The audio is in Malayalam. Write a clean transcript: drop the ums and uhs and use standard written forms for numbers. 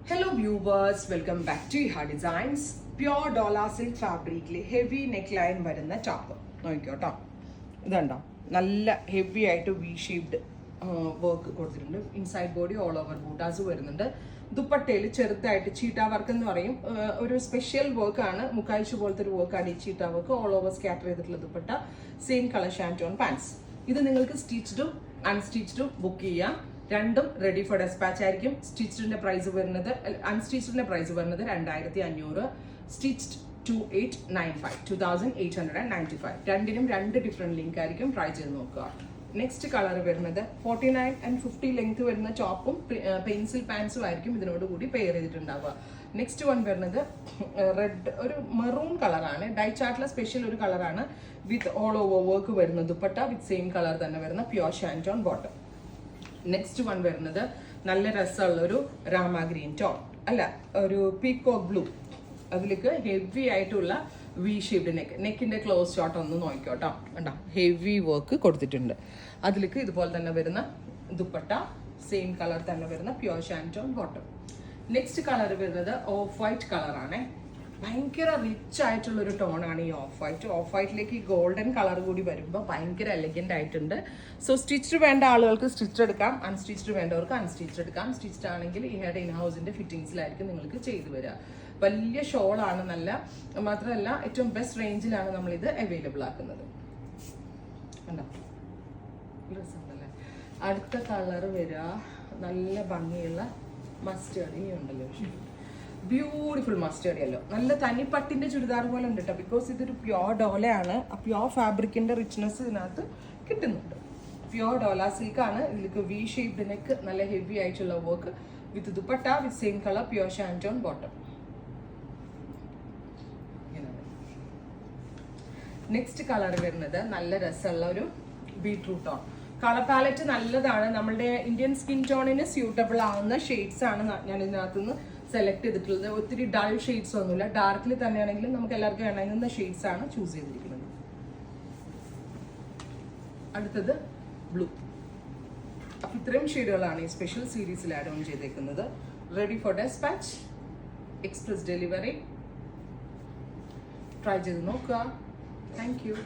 Hello viewers, welcome back to Iha Designs. Pure Dola silk fabric heavy neckline വരുന്ന ടോപ്പ് നോക്കിക്കോട്ടോ. ഇതുണ്ടോ, നല്ല ഹെവി ആയിട്ട് വി ഷേപ്ഡ് വർക്ക് കൊടുത്തിട്ടുണ്ട്. ഇൻസൈഡ് ബോഡി ഓൾ ഓവർ ബൂട്ടാസ് വരുന്നുണ്ട്. ദുപ്പട്ടയിൽ ചെറുതായിട്ട് ചീട്ട വർക്ക് എന്ന് പറയും, ഒരു സ്പെഷ്യൽ വർക്കാണ്. മുക്കാഴ്ച പോലത്തെ ഒരു വർക്കാണ് ഈ ചീട്ട വർക്ക്. ഓൾ ഓവർ സ്കാറ്റർ ചെയ്തിട്ടുള്ള dupatta, same colour shantoon pants. ഇത് നിങ്ങൾക്ക് സ്റ്റിച്ച്ഡും അൺസ്റ്റിച്ച്ഡും ബുക്ക് ചെയ്യാം. രണ്ടും റെഡി ഫോർ ഡെസ്പാച്ച് ആയിരിക്കും. സ്റ്റിച്ചിന്റെ പ്രൈസ് വരുന്നത്, അൺസ്റ്റിച്ചിന്റെ പ്രൈസ് വരുന്നത് 2500, സ്റ്റിച്ച്ഡ് 2895. രണ്ടിനും രണ്ട് ഡിഫറെന്റ് ലിങ്ക് ആയിരിക്കും. ട്രൈ ചെയ്ത് നോക്കുക. നെക്സ്റ്റ് കളർ വരുന്നത് 49 and 50 ലെങ്ത് വരുന്ന ടോപ്പും പെൻസിൽ പാൻസും ആയിരിക്കും ഇതിനോട് കൂടി പെയർ ചെയ്തിട്ടുണ്ടാവുക. നെക്സ്റ്റ് വൺ വരുന്നത് റെഡ്, ഒരു മെറൂൺ കളറാണ്. ഡൈ ചാർട്ടിലെ സ്പെഷ്യൽ ഒരു കളറാണ്. വിത്ത് ഓൾ ഓവർ വർക്ക് വരുന്ന ദുപ്പട്ട, വിത്ത് സെയിം കളർ തന്നെ വരുന്ന പ്യുവർ ഷാൻറ്റോൺ ബോട്ടം. നെക്സ്റ്റ് വൺ വരുന്നത് നല്ല രസമുള്ള ഒരു രാമ ഗ്രീൻ ടോൺ, അല്ല ഒരു പീക്കോക്ക് ബ്ലൂ. അതിലേക്ക് ഹെവി ആയിട്ടുള്ള വി ഷേപ്ഡ് നെക്കിന്റെ ക്ലോസ് ഷോട്ട് ഒന്ന് നോക്കിക്കോട്ടോ. കണ്ടോ, ഹെവി വർക്ക് കൊടുത്തിട്ടുണ്ട്. അതിലേക്ക് ഇതുപോലെ തന്നെ വരുന്ന ദുപ്പട്ട, സെയിം കളർ തന്നെ വരുന്ന പ്യുവർ ഷാൻറ്റോൺ ബോട്ടം. നെക്സ്റ്റ് കളർ വരുന്നത് ഓഫ് വൈറ്റ് കളറാണ്. ഭയങ്കര റിച്ച് ആയിട്ടുള്ള ഒരു ടോണാണ് ഈ ഓഫ് വൈറ്റ്. ഓഫ് വൈറ്റിലേക്ക് ഈ ഗോൾഡൻ കളർ കൂടി വരുമ്പോൾ ഭയങ്കര എലഗന്റ് ആയിട്ടുണ്ട്. സോ സ്റ്റിച്ച്ഡ് വേണ്ട ആളുകൾക്ക് സ്റ്റിച്ച് എടുക്കാം, അൺസ്റ്റിച്ച്ഡ് വേണ്ടവർക്ക് അൺസ്റ്റിച്ച്ഡ് എടുക്കാം. സ്റ്റിച്ച്ഡ് ആണെങ്കിൽ ഇഹയുടെ ഇൻ ഹൗസിന്റെ ഫിറ്റിംഗ്സിലായിരിക്കും നിങ്ങൾക്ക് ചെയ്തു വരിക. വലിയ ഷോളാണ്, നല്ല മാത്രമല്ല ഏറ്റവും ബെസ്റ്റ് റേഞ്ചിലാണ് നമ്മൾ ഇത് അവൈലബിൾ ആക്കുന്നത്. രസമുണ്ടല്ലേ. അടുത്ത കളർ വരിക നല്ല ഭംഗിയുള്ള മസ്റ്റേർഡ്. ഇനിയുണ്ടല്ലോ ബ്യൂട്ടിഫുൾ മസ്റ്റേർഡ് യെല്ലോ. നല്ല തനിപ്പട്ടിന്റെ ചുരിദാർ പോലെ ഉണ്ട് കേട്ടോ. ബിക്കോസ് ഇതൊരു പ്യോർ ഡോലയാണ്. ആ പ്യോർ ഫാബ്രിക്കിന്റെ റിച്ച്നെസ് ഇതിനകത്ത് കിട്ടുന്നുണ്ട്. പ്യോർ ഡോല സിൽക്ക് ആണ്. ഇതിലേക്ക് വി ഷേപ്ഡ് നെക്ക്, നല്ല ഹെവി ആയിട്ടുള്ള work with dupatta, with same colour pure ഷാൻറ്റോൺ bottom. Next colour വരുന്നത് നല്ല രസമുള്ള ഒരു ബീട്രൂട്ട് ടോൺ. കളർ പാലറ്റ് നല്ലതാണ്. നമ്മളുടെ ഇന്ത്യൻ സ്കിൻ ടോണിന് സ്യൂട്ടബിൾ ആവുന്ന ഷെയ്ഡ്സ് ആണ് ഞാൻ ഇതിനകത്തുനിന്ന് സെലക്ട് ചെയ്തിട്ടുള്ളത്. ഒത്തിരി ഡൾ ഷെയ്ഡ്സ് ഒന്നുമില്ല. ഡാർക്കിൽ തന്നെയാണെങ്കിലും നമുക്ക് എല്ലാവർക്കും ഇണങ്ങുന്ന ഷെയ്ഡ്സ് ആണ് ചൂസ് ചെയ്തിരിക്കുന്നത്. അടുത്തത് ബ്ലൂ. അപ്പൊ ഇത്രയും ഷെയ്ഡുകളാണ് ഈ സ്പെഷ്യൽ സീരീസിൽ ആഡ് ഓൺ ചെയ്തേക്കുന്നത്. Ready for despatch, express delivery. Try ചെയ്ത് നോക്കുക. Thank U.